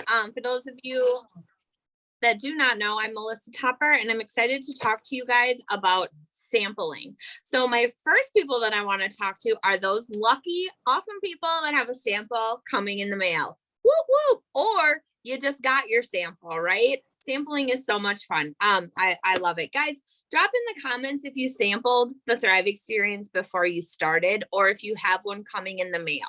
For those of you that do not know, I'm Melissa Tupper, and I'm excited to talk to you guys about sampling. So my first people that I want to talk to are those lucky, awesome people that have a sample coming in the mail. Whoop, whoop. Or you just got your sample, right? Sampling is so much fun. I love it. Guys, drop in the comments if you sampled the Thrive experience before you started, or if you have one coming in the mail.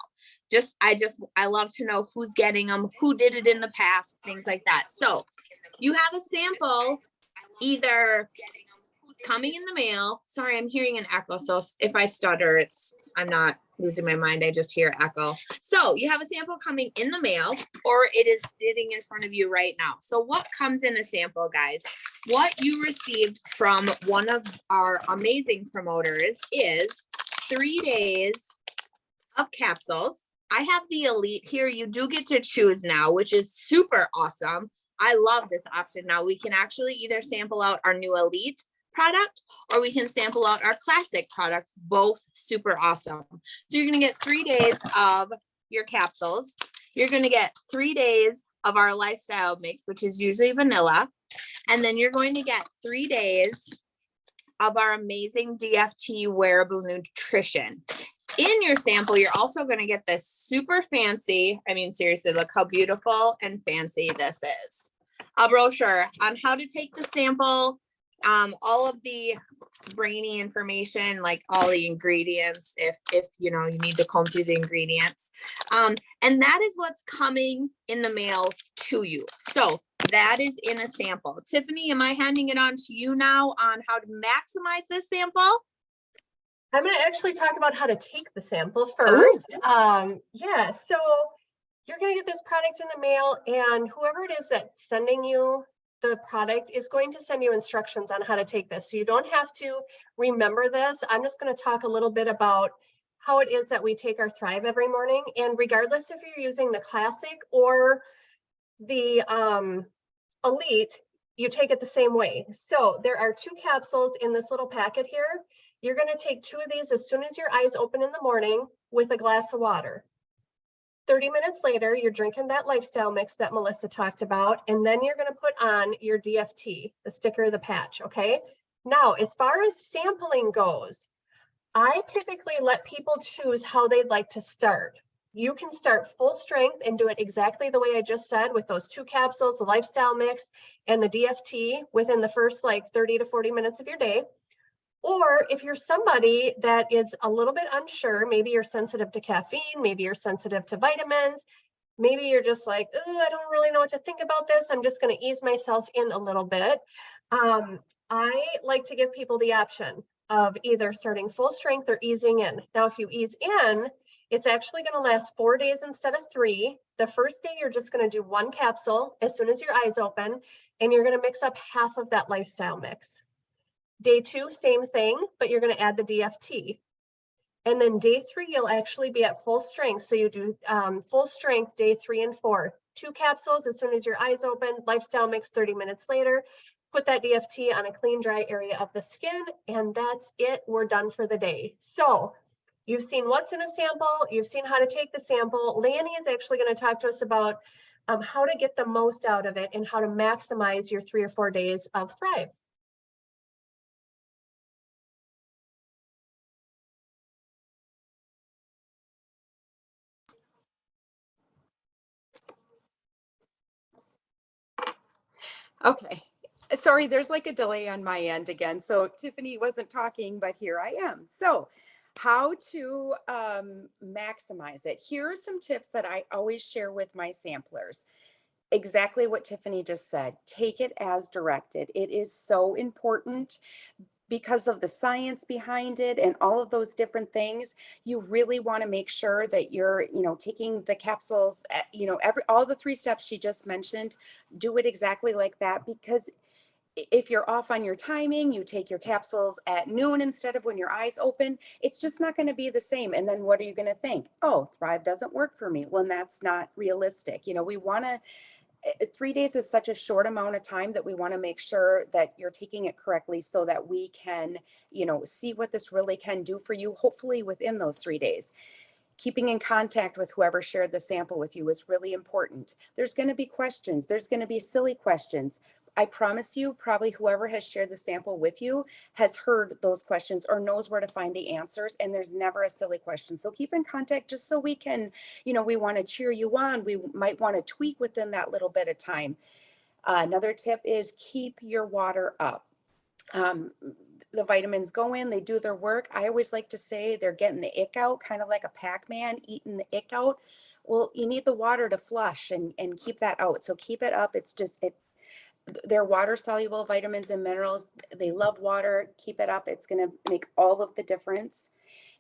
I love to know who's getting them, who did it in the past, things like that. So you have a sample either coming in the mail. Sorry, I'm hearing an echo. So if I stutter, I'm not losing my mind. I just hear echo. So you have a sample coming in the mail, or it is sitting in front of you right now. So what comes in a sample, guys? What you received from one of our amazing promoters is 3 days of capsules. I have the Elite here. You do get to choose now, which is super awesome. I love this option. Now we can actually either sample out our new Elite product, or we can sample out our classic product, both super awesome. So you're going to get 3 days of your capsules. You're going to get 3 days of our lifestyle mix, which is usually vanilla. And then you're going to get 3 days of our amazing DFT wearable nutrition. In your sample, you're also going to get this super fancy, I mean, seriously, look how beautiful and fancy this is. A brochure on how to take the sample, all of the brainy information, like all the ingredients, if you know, you need to comb through the ingredients. And that is what's coming in the mail to you. So that is in a sample. Tiffany, am I handing it on to you now on how to maximize this sample? I'm going to actually talk about how to take the sample first. Yeah, so you're going to get this product in the mail, and whoever it is that's sending you the product is going to send you instructions on how to take this. So you don't have to remember this. I'm just going to talk a little bit about how it is that we take our Thrive every morning. And regardless if you're using the Classic or the Elite, you take it the same way. So there are 2 capsules in this little packet here. You're going to take 2 of these as soon as your eyes open in the morning with a glass of water. 30 minutes later, you're drinking that lifestyle mix that Melissa talked about, and then you're going to put on your DFT, the sticker, the patch, okay? Now, as far as sampling goes, I typically let people choose how they'd like to start. You can start full strength and do it exactly the way I just said with those 2 capsules, the lifestyle mix, and the DFT within the first like 30 to 40 minutes of your day. Or if you're somebody that is a little bit unsure, maybe you're sensitive to caffeine, maybe you're sensitive to vitamins, maybe you're just like, oh, I don't really know what to think about this. I'm just going to ease myself in a little bit. I like to give people the option of either starting full strength or easing in. Now, if you ease in, it's actually going to last 4 days instead of 3. The first day, you're just going to do 1 capsule as soon as your eyes open, and you're going to mix up half of that lifestyle mix. Day 2, same thing, but you're going to add the DFT. And then day 3, you'll actually be at full strength. So you do full strength day 3 and 4. 2 capsules as soon as your eyes open, lifestyle mix 30 minutes later. Put that DFT on a clean, dry area of the skin, and that's it. We're done for the day. So you've seen what's in a sample. You've seen how to take the sample. Lanny is actually going to talk to us about how to get the most out of it and how to maximize your 3 or 4 days of Thrive. Okay, sorry, there's like a delay on my end again. So Tiffany wasn't talking, but here I am. So how to maximize it. Here are some tips that I always share with my samplers. Exactly what Tiffany just said. Take it as directed. It is so important because of the science behind it and all of those different things. You really want to make sure that you're, taking the capsules, all the 3 steps she just mentioned, do it exactly like that. Because if you're off on your timing, you take your capsules at noon instead of when your eyes open, it's just not going to be the same. And then what are you going to think? Oh, Thrive doesn't work for me. Well, that's not realistic. We want to 3 days is such a short amount of time that we want to make sure that you're taking it correctly so that we can, see what this really can do for you, hopefully within those 3 days. keeping in contact with whoever shared the sample with you is really important. There's going to be questions. There's going to be silly questions. I promise you, probably whoever has shared the sample with you has heard those questions or knows where to find the answers, and there's never a silly question. So keep in contact just so we can, we want to cheer you on. We might want to tweak within that little bit of time. Another tip is keep your water up. The vitamins go in, they do their work. I always like to say they're getting the ick out, kind of like a Pac-Man eating the ick out. Well, you need the water to flush and keep that out. So keep it up. They're water soluble vitamins and minerals. They love water. Keep it up. It's going to make all of the difference.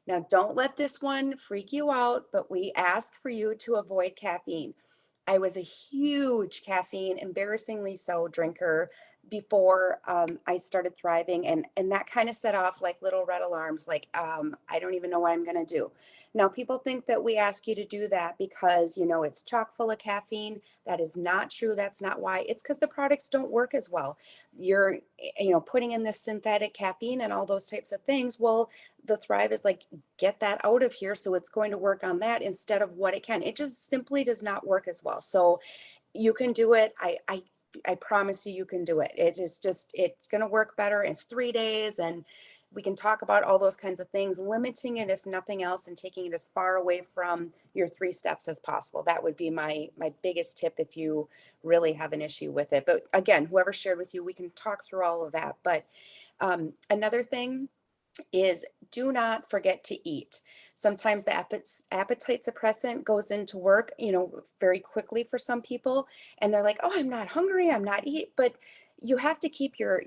Now, don't let this one freak you out, but we ask for you to avoid caffeine. I was a huge caffeine, embarrassingly so, drinker before I started thriving. And that kind of set off like little red alarms, like, I don't even know what I'm going to do. Now, people think that we ask you to do that because, it's chock full of caffeine. That is not true. That's not why. It's because the products don't work as well. You're, putting in this synthetic caffeine and all those types of things. Well, the Thrive is like, get that out of here. So it's going to work on that instead of what it can. It just simply does not work as well. So you can do it. I promise you can do it. It's going to work better. It's 3 days, and we can talk about all those kinds of things, limiting it if nothing else and taking it as far away from your 3 steps as possible. That would be my biggest tip if you really have an issue with it. But again, whoever shared with you, we can talk through all of that. But another thing is, do not forget to eat. Sometimes the appetite suppressant goes into work, very quickly for some people, and they're like, oh, I'm not hungry, I'm not eating. But you have to keep your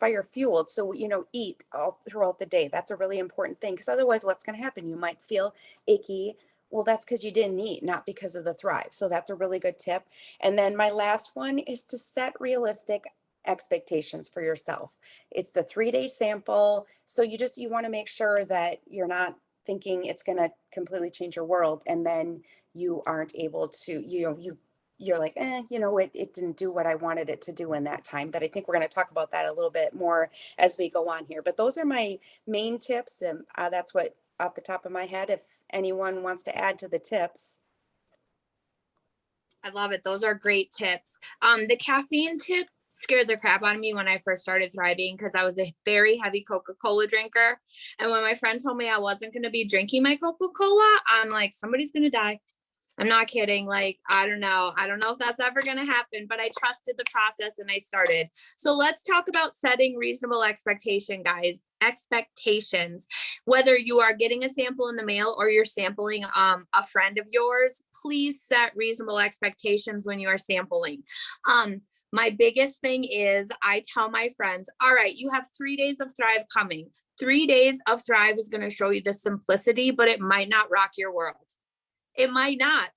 fire fueled. So, eat all throughout the day. That's a really important thing, because otherwise what's going to happen? You might feel icky. Well, that's because you didn't eat, not because of the Thrive. So that's a really good tip. And then my last one is to set realistic expectations for yourself. It's the 3-day sample. So you want to make sure that you're not thinking it's going to completely change your world. And then you aren't able to, you're like, it didn't do what I wanted it to do in that time. But I think we're going to talk about that a little bit more as we go on here. But those are my main tips. And that's what off the top of my head, if anyone wants to add to the tips. I love it. Those are great tips. The caffeine tip scared the crap out of me when I first started thriving, because I was a very heavy Coca-Cola drinker. And when my friend told me I wasn't going to be drinking my Coca-Cola, I'm like, somebody's going to die. I'm not kidding. Like, I don't know if that's ever going to happen, but I trusted the process and I started. So let's talk about setting reasonable expectations. Whether you are getting a sample in the mail or you're sampling a friend of yours, please set reasonable expectations when you are sampling. My biggest thing is I tell my friends, all right, you have 3 days of Thrive coming. 3 days of Thrive is going to show you the simplicity, but it might not rock your world. It might not.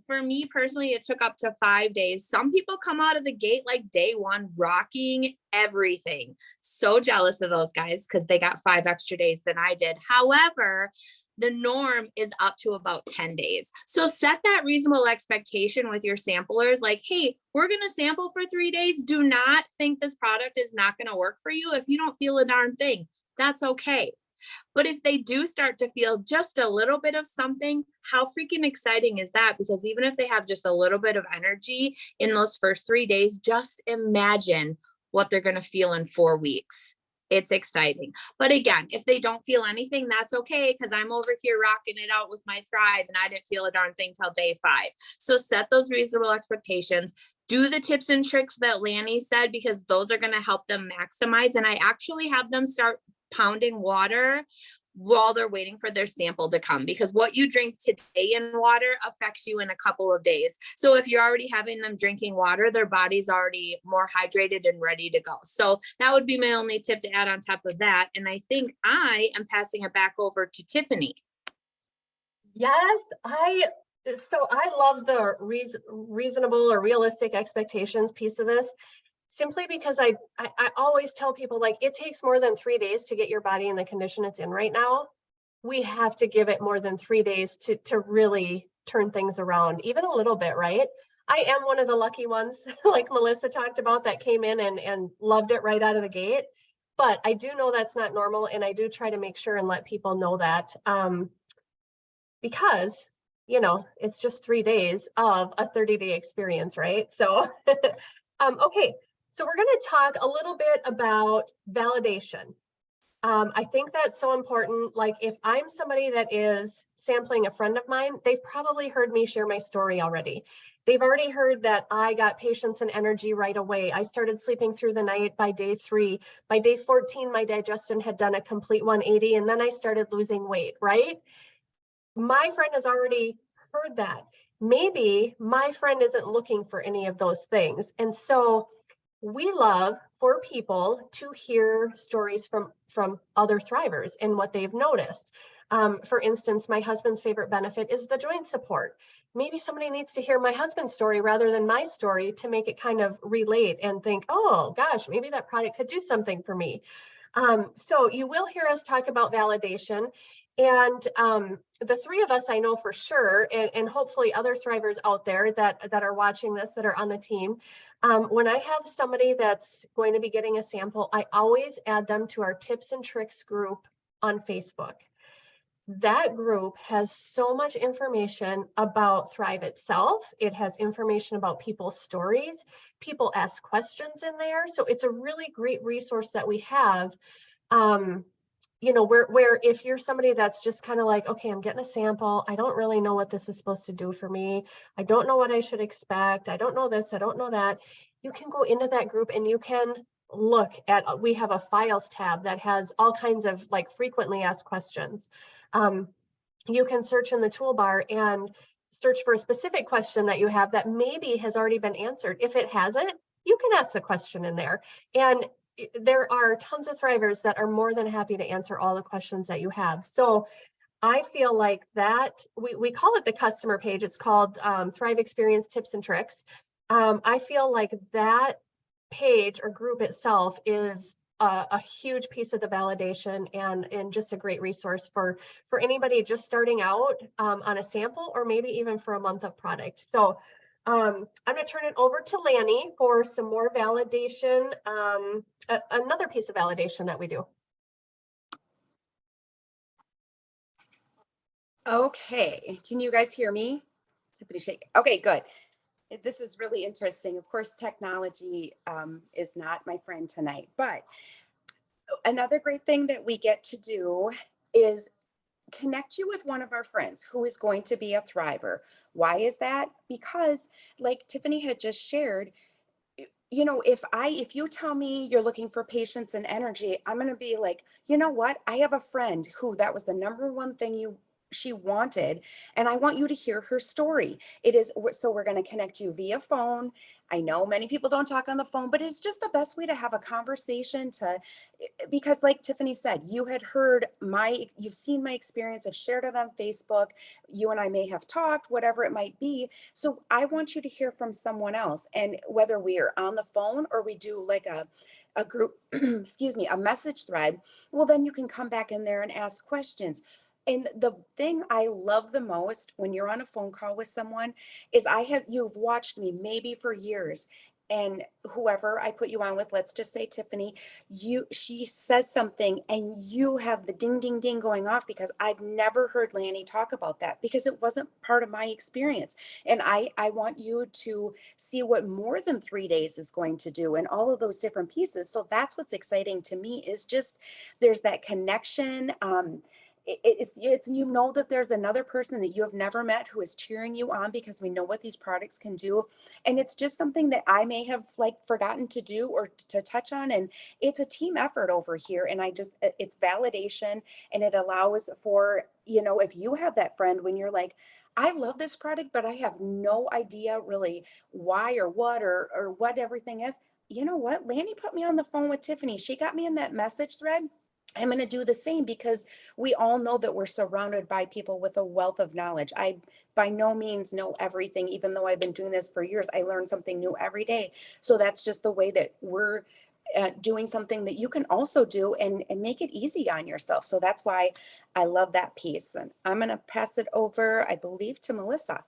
For me personally, it took up to 5 days. Some people come out of the gate like day one, rocking everything. So jealous of those guys because they got 5 extra days than I did. However, the norm is up to about 10 days. So set that reasonable expectation with your samplers. Like, hey, we're going to sample for 3 days. Do not think this product is not going to work for you. If you don't feel a darn thing, that's okay. But if they do start to feel just a little bit of something, how freaking exciting is that? Because even if they have just a little bit of energy in those first 3 days, just imagine what they're going to feel in 4 weeks. It's exciting. But again, if they don't feel anything, that's okay, because I'm over here rocking it out with my Thrive and I didn't feel a darn thing till day 5. So set those reasonable expectations. Do the tips and tricks that Lanny said, because those are going to help them maximize. And I actually have them start pounding water while they're waiting for their sample to come, because what you drink today in water affects you in a couple of days. So if you're already having them drinking water, their body's already more hydrated and ready to go. So that would be my only tip to add on top of that. And I think I am passing it back over to Tiffany. Yes, I love the reasonable or realistic expectations piece of this, simply because I always tell people, like, it takes more than 3 days to get your body in the condition it's in right now. We have to give it more than 3 days to really turn things around, even a little bit, right? I am one of the lucky ones, like Melissa talked about, that came in and loved it right out of the gate. But I do know that's not normal, and I do try to make sure and let people know that. because, it's just 3 days of a 30-day experience, right? So, okay, so we're going to talk a little bit about validation. I think that's so important. Like if I'm somebody that is sampling a friend of mine, they've probably heard me share my story already. They've already heard that I got patience and energy right away. I started sleeping through the night by day 3. By day 14, my digestion had done a complete 180, and then I started losing weight, right? My friend has already heard that. Maybe my friend isn't looking for any of those things. And so we love for people to hear stories from other thrivers and what they've noticed. For instance, my husband's favorite benefit is the joint support. Maybe somebody needs to hear my husband's story rather than my story to make it kind of relate and think, oh gosh, maybe that product could do something for me. So you will hear us talk about validation. And the three of us, I know for sure, and hopefully other thrivers out there that are watching this, that are on the team, when I have somebody that's going to be getting a sample, I always add them to our tips and tricks group on Facebook. That group has so much information about Thrive itself. It has information about people's stories. People ask questions in there. So it's a really great resource that we have. Where if you're somebody that's just kind of like, okay, I'm getting a sample. I don't really know what this is supposed to do for me. I don't know what I should expect. I don't know this. I don't know that. You can go into that group and you can look at, we have a files tab that has all kinds of like frequently asked questions. You can search in the toolbar and search for a specific question that you have that maybe has already been answered. If it hasn't, you can ask the question in there. And there are tons of thrivers that are more than happy to answer all the questions that you have. So I feel like that we call it the customer page. It's called Thrive Experience Tips and Tricks. I feel like that page or group itself is a huge piece of the validation and just a great resource for anybody just starting out on a sample or maybe even for a month of product. So I'm going to turn it over to Lanny for some more validation, another piece of validation that we do. Okay, can you guys hear me? Tiffany shake. Okay, good. This is really interesting. Of course, technology is not my friend tonight, but another great thing that we get to do is connect you with one of our friends who is going to be a thriver. Why is that? Because like Tiffany had just shared, if you tell me you're looking for patience and energy, I'm going to be like, you know what? I have a friend who that was the number one thing she wanted, and I want you to hear her story. So we're going to connect you via phone. I know many people don't talk on the phone, but it's just the best way to have a conversation because like Tiffany said, you've seen my experience. I've shared it on Facebook. You and I may have talked, whatever it might be. So I want you to hear from someone else. And whether we are on the phone or we do like a group, excuse me, a message thread, well, then you can come back in there and ask questions. And the thing I love the most when you're on a phone call with someone is you've watched me maybe for years, and whoever I put you on with, let's just say Tiffany, she says something and you have the ding, ding, ding going off because I've never heard Lanny talk about that because it wasn't part of my experience. And I want you to see what more than 3 days is going to do and all of those different pieces. So that's what's exciting to me is just there's that connection. It's that there's another person that you have never met who is cheering you on because we know what these products can do, and it's just something that I may have like forgotten to do or to touch on, and it's a team effort over here. And it's validation, and it allows for, if you have that friend when you're like, I love this product but I have no idea really why or what everything is. You know what, Lanny put me on the phone with Tiffany, she got me in that message thread. I'm going to do the same because we all know that we're surrounded by people with a wealth of knowledge. I by no means know everything, even though I've been doing this for years. I learn something new every day. So that's just the way that we're doing something that you can also do and make it easy on yourself. So that's why I love that piece. And I'm going to pass it over, I believe, to Melissa.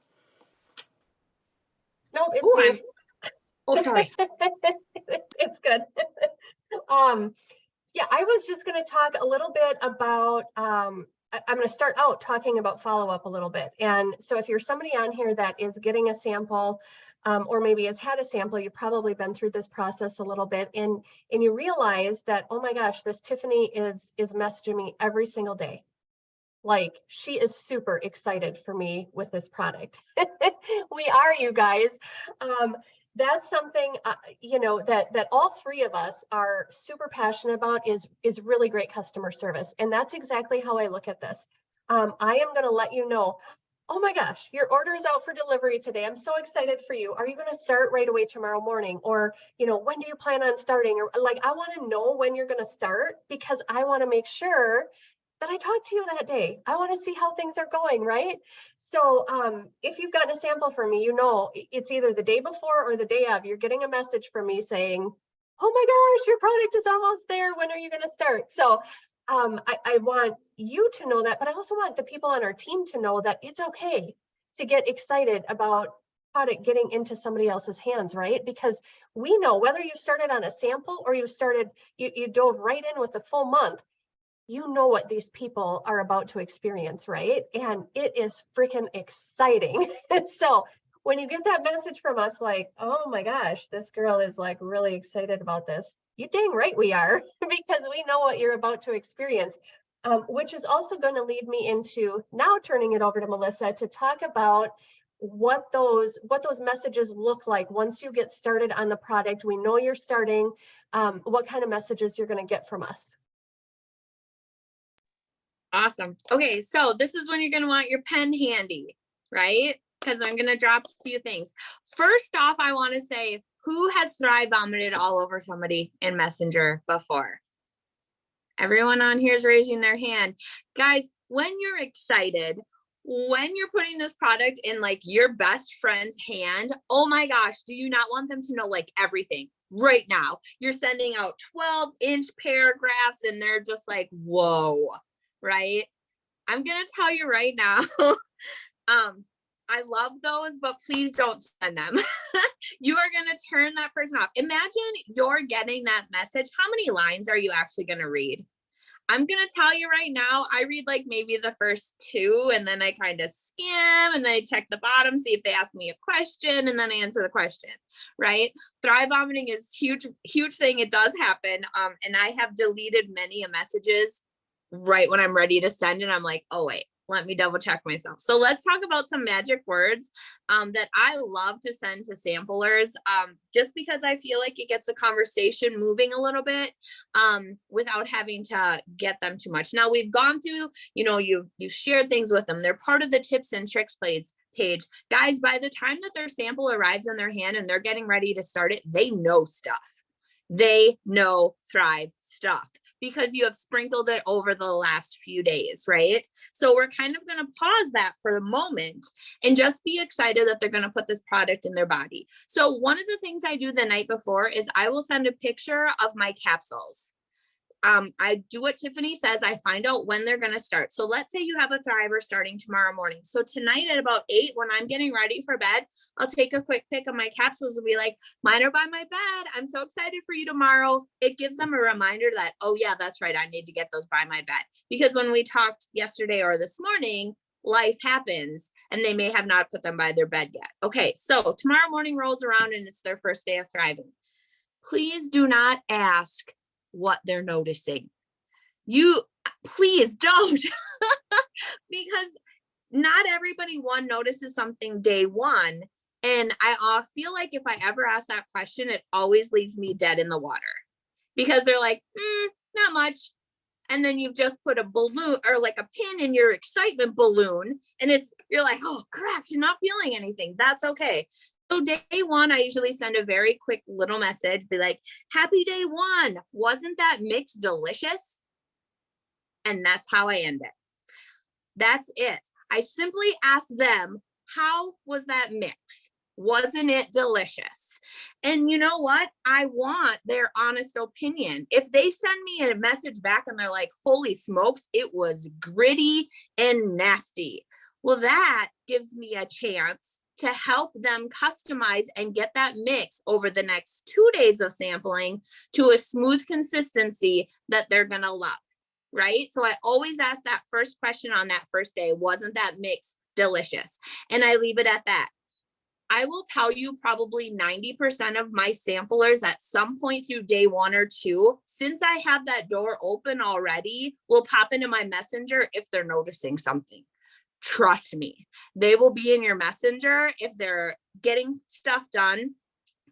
No, it's Ooh, me. sorry. It's good. Yeah, I was just going to talk a little bit about I'm going to start out talking about follow-up a little bit. And so if you're somebody on here that is getting a sample, or maybe has had a sample, you've probably been through this process a little bit, and you realize that, oh my gosh, this Tiffany is messaging me every single day. Like, she is super excited for me with this product. We are, you guys. That's something, you know, that all three of us are super passionate about, is really great customer service. And that's exactly how I look at this. I am going to let you know, oh my gosh, your order is out for delivery today. I'm so excited for you. Are you going to start right away tomorrow morning? Or, you know, when do you plan on starting? Or like, I want to know when you're going to start, because I want to make sure that I talk to you that day. I want to see how things are going, right? So if you've gotten a sample from me, you know, it's either the day before or the day of, you're getting a message from me saying, oh my gosh, your product is almost there. When are you going to start? So I want you to know that, but I also want the people on our team to know that it's okay to get excited about product getting into somebody else's hands, right? Because we know whether you started on a sample or you dove right in with a full month, you know what these people are about to experience, right? And it is freaking exciting. So when you get that message from us, like, oh my gosh, this girl is like really excited about this, you dang right we are, because we know what you're about to experience. Which is also going to lead me into now turning it over to Melissa to talk about what those messages look like once you get started on the product. We know you're starting, what kind of messages you're going to get from us. Awesome. Okay, so this is when you're going to want your pen handy, right? Because I'm going to drop a few things. First off, I want to say, who has Thrive vomited all over somebody in Messenger before? Everyone on here is raising their hand. Guys, when you're excited, when you're putting this product in like your best friend's hand, oh my gosh, do you not want them to know like everything? Right now, you're sending out 12-inch paragraphs and they're just like, whoa. Right? I'm going to tell you right now, I love those, but please don't send them. You are going to turn that person off. Imagine you're getting that message. How many lines are you actually going to read? I'm going to tell you right now, I read like maybe the first 2, and then I kind of skim and then I check the bottom, see if they ask me a question, and then I answer the question, right? Thrive vomiting is huge, huge thing. It does happen. And I have deleted many messages right when I'm ready to send, and I'm like, oh wait, let me double check myself. So let's talk about some magic words that I love to send to samplers, just because I feel like it gets the conversation moving a little bit without having to get them too much. Now we've gone through, you know, you've shared things with them. They're part of the tips and tricks page. Guys, by the time that their sample arrives in their hand and they're getting ready to start it, they know stuff. They know Thrive stuff, because you have sprinkled it over the last few days, right? So we're kind of going to pause that for a moment and just be excited that they're going to put this product in their body. So one of the things I do the night before is I will send a picture of my capsules. I do what Tiffany says. I find out when they're going to start. So let's say you have a Thriver starting tomorrow morning. So tonight at about 8, when I'm getting ready for bed, I'll take a quick pic of my capsules and be like, mine are by my bed. I'm so excited for you tomorrow. It gives them a reminder that, oh yeah, that's right, I need to get those by my bed. Because when we talked yesterday or this morning, life happens and they may have not put them by their bed yet. Okay, so tomorrow morning rolls around and it's their first day of thriving. Please do not ask what they're noticing. You please don't, because not everybody notices something day one. And I feel like if I ever ask that question, it always leaves me dead in the water, because they're like, not much. And then you've just put a balloon or like a pin in your excitement balloon, and you're like, oh crap, you're not feeling anything. That's okay. So day one, I usually send a very quick little message, be like, happy day one. Wasn't that mix delicious? And that's how I end it. That's it. I simply ask them, how was that mix? Wasn't it delicious? And you know what? I want their honest opinion. If they send me a message back and they're like, holy smokes, it was gritty and nasty. Well, that gives me a chance to help them customize and get that mix over the next 2 days of sampling to a smooth consistency that they're going to love. right? So I always ask that first question on that first day, wasn't that mix delicious? And I leave it at that. I will tell you probably 90% of my samplers at some point through day 1 or 2, since I have that door open already, will pop into my messenger if they're noticing something. Trust me, they will be in your messenger if they're getting stuff done.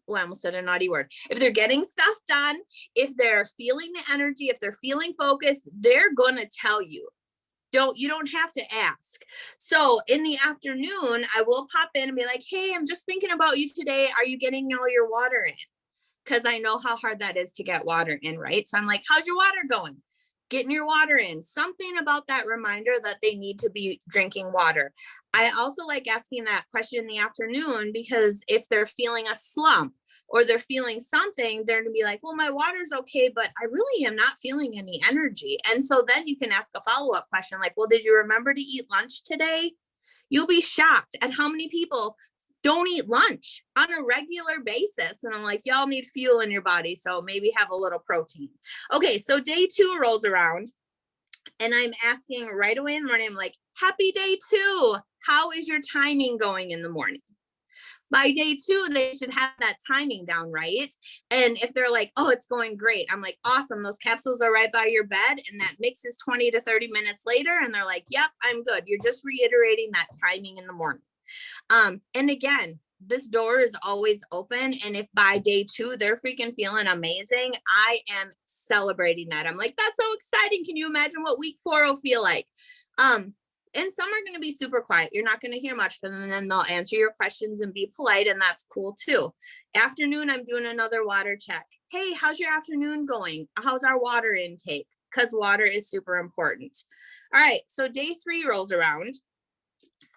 Oh, I almost said a naughty word. If they're getting stuff done, if they're feeling the energy, if they're feeling focused, they're going to tell you. You don't have to ask. So in the afternoon, I will pop in and be like, hey, I'm just thinking about you today. Are you getting all your water in? Because I know how hard that is to get water in, right? So I'm like, how's your water going? Getting your water in. Something about that reminder that they need to be drinking water. I also like asking that question in the afternoon because if they're feeling a slump or they're feeling something, they're gonna be like, well, my water's okay, but I really am not feeling any energy. And so then you can ask a follow-up question like, well, did you remember to eat lunch today? You'll be shocked at how many people don't eat lunch on a regular basis. And I'm like, y'all need fuel in your body. So maybe have a little protein. Okay. So day 2 rolls around and I'm asking right away in the morning, I'm like, happy day 2. How is your timing going in the morning? By day 2, they should have that timing down, right? And if they're like, oh, it's going great, I'm like, awesome. Those capsules are right by your bed. And that mix is 20 to 30 minutes later. And they're like, yep, I'm good. You're just reiterating that timing in the morning. And again, this door is always open. And if by day 2, they're freaking feeling amazing, I am celebrating that. I'm like, that's so exciting. Can you imagine what week 4 will feel like? And some are going to be super quiet. You're not going to hear much from them. And then they'll answer your questions and be polite. And that's cool too. Afternoon, I'm doing another water check. Hey, how's your afternoon going? How's our water intake? Because water is super important. All right. So day 3 rolls around.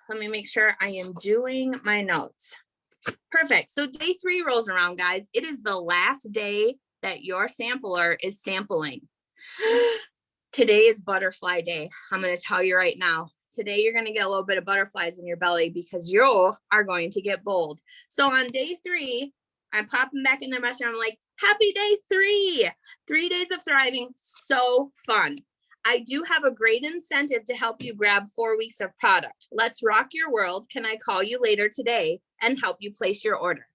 Let me make sure I am doing my notes. Perfect. So day 3 rolls around, guys. It is the last day that your sampler is sampling. Today is butterfly day. I'm going to tell you right now. Today, you're going to get a little bit of butterflies in your belly because you are going to get bold. So on day 3, I'm popping back in their message. I'm like, happy day 3. 3 days of thriving. So fun. I do have a great incentive to help you grab 4 weeks of product. Let's rock your world. Can I call you later today and help you place your order?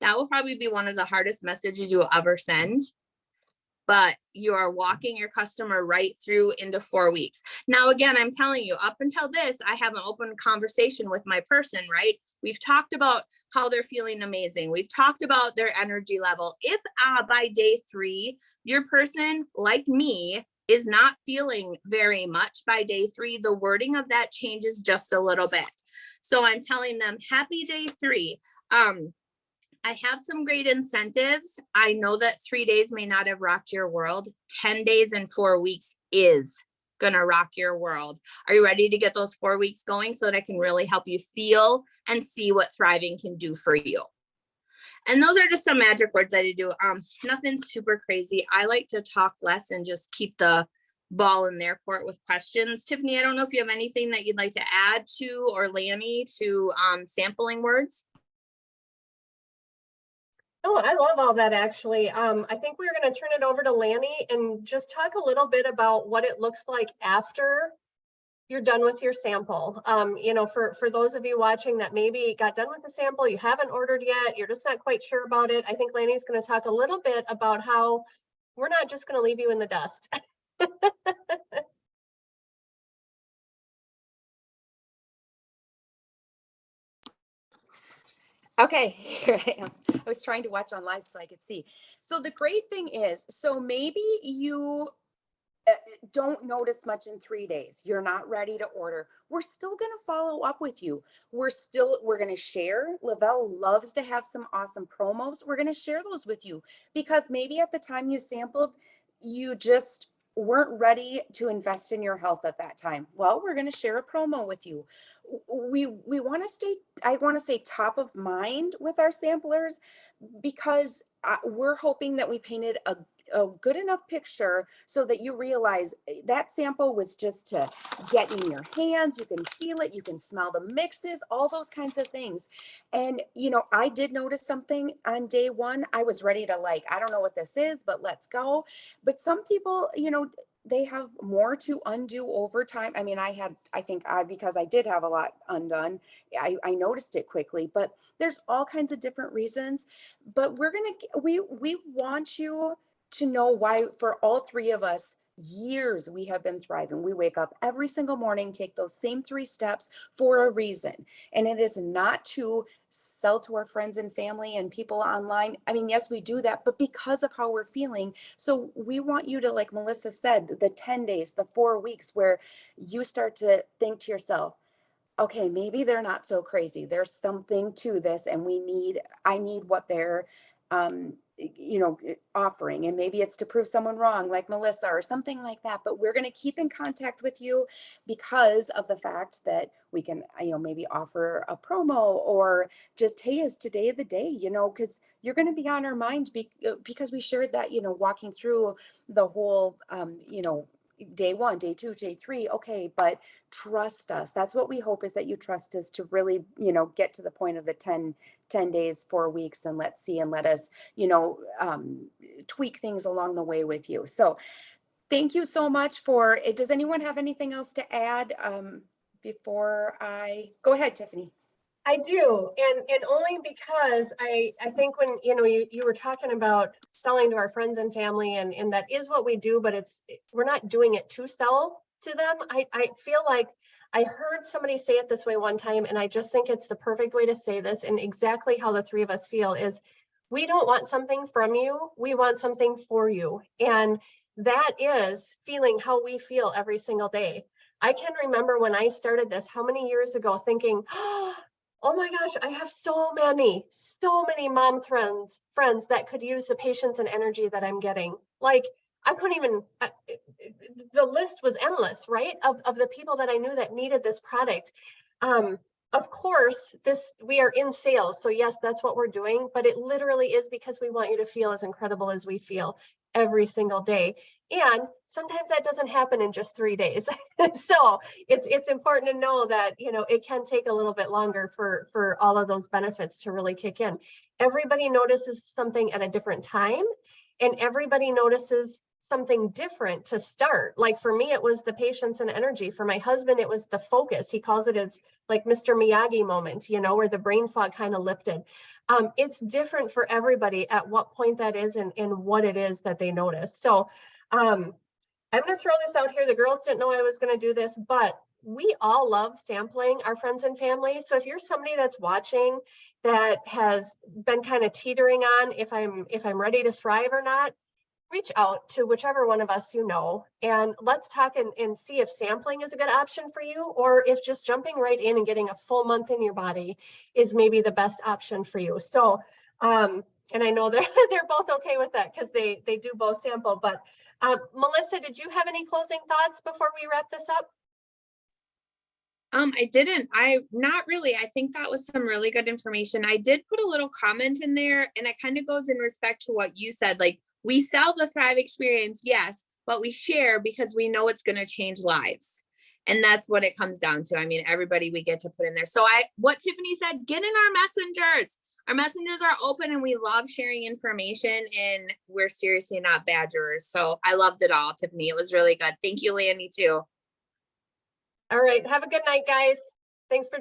That will probably be one of the hardest messages you will ever send. But you are walking your customer right through into 4 weeks. Now, again, I'm telling you, up until this, I have an open conversation with my person, right? We've talked about how they're feeling amazing. We've talked about their energy level. If by day 3, your person, like me, is not feeling very much by day 3, the wording of that changes just a little bit. So I'm telling them, happy day 3. I have some great incentives. I know that 3 days may not have rocked your world. 10 days and 4 weeks is gonna rock your world. Are you ready to get those 4 weeks going so that I can really help you feel and see what thriving can do for you? And those are just some magic words that I do. Nothing super crazy. I like to talk less and just keep the ball in their court with questions. Tiffany, I don't know if you have anything that you'd like to add to, or Lanny, to sampling words. Oh, I love all that, actually. I think we're going to turn it over to Lanny and just talk a little bit about what it looks like after you're done with your sample. You know, for those of you watching that maybe got done with the sample, you haven't ordered yet, you're just not quite sure about it. I think Lanny's going to talk a little bit about how we're not just going to leave you in the dust. Okay, here I am. I was trying to watch on live so I could see. So the great thing is, so maybe you don't notice much in 3 days. You're not ready to order. We're still going to follow up with you. We're going to share. Lavelle loves to have some awesome promos. We're going to share those with you because maybe at the time you sampled, you just weren't ready to invest in your health at that time. Well, we're going to share a promo with you. We want to stay, I want to say, top of mind with our samplers because we're hoping that we painted a good enough picture so that you realize that sample was just to get in your hands. You can feel it, you can smell the mixes, all those kinds of things. And, I did notice something on day one. I was ready to I don't know what this is, but let's go. But some people, they have more to undo over time. I mean, because I did have a lot undone, I noticed it quickly, but there's all kinds of different reasons. But we want you to know why, for all three of us, years we have been thriving. We wake up every single morning, take those same 3 steps for a reason. And it is not to sell to our friends and family and people online. I mean, yes, we do that, but because of how we're feeling. So we want you to, like Melissa said, the 10 days, the 4 weeks where you start to think to yourself, okay, maybe they're not so crazy. There's something to this, and I need what they're, offering. And maybe it's to prove someone wrong, like Melissa, or something like that. But we're going to keep in contact with you because of the fact that we can, maybe offer a promo, or just, hey, is today the day, because you're going to be on our mind because we shared that, walking through the whole, day 1, day 2, day 3. Okay, but trust us. That's what we hope, is that you trust us to really, get to the point of the 10 days, 4 weeks, and let's see, and let us, tweak things along the way with you. So thank you so much for it. Does anyone have anything else to add before I go ahead, Tiffany? I do, and only because I think when you were talking about selling to our friends and family, and that is what we do, but we're not doing it to sell to them. I feel like I heard somebody say it this way one time, and I just think it's the perfect way to say this, and exactly how the 3 of us feel is, we don't want something from you, we want something for you. And that is feeling how we feel every single day. I can remember when I started this, how many years ago, thinking, oh my gosh, I have so many mom friends that could use the patience and energy that I'm getting. Like, I couldn't even, the list was endless, right? Of the people that I knew that needed this product. Of course, we are in sales. So yes, that's what we're doing, but it literally is because we want you to feel as incredible as we feel every single day. And sometimes that doesn't happen in just 3 days. So it's important to know that, it can take a little bit longer for all of those benefits to really kick in. Everybody notices something at a different time, and everybody notices something different to start. Like for me, it was the patience and energy. For my husband, it was the focus. He calls it as like Mr. Miyagi moment, where the brain fog kind of lifted. It's different for everybody at what point that is, and what it is that they notice. So I'm going to throw this out here. The girls didn't know I was going to do this, but we all love sampling our friends and family. So if you're somebody that's watching that has been kind of teetering on if I'm ready to thrive or not, reach out to whichever one of us and let's talk and see if sampling is a good option for you, or if just jumping right in and getting a full month in your body is maybe the best option for you. So and I know they're both okay with that, because they do both sample. But Melissa, did you have any closing thoughts before we wrap this up? I didn't. Not really. I think that was some really good information. I did put a little comment in there, and it kind of goes in respect to what you said. Like, we sell the Thrive experience, yes, but we share because we know it's going to change lives. And that's what it comes down to. I mean, everybody we get to put in there. So what Tiffany said, get in our messengers. Our messengers are open, and we love sharing information, and we're seriously not badgerers. So I loved it all, Tiffany. It was really good. Thank you, Landy, too. All right. Have a good night, guys. Thanks for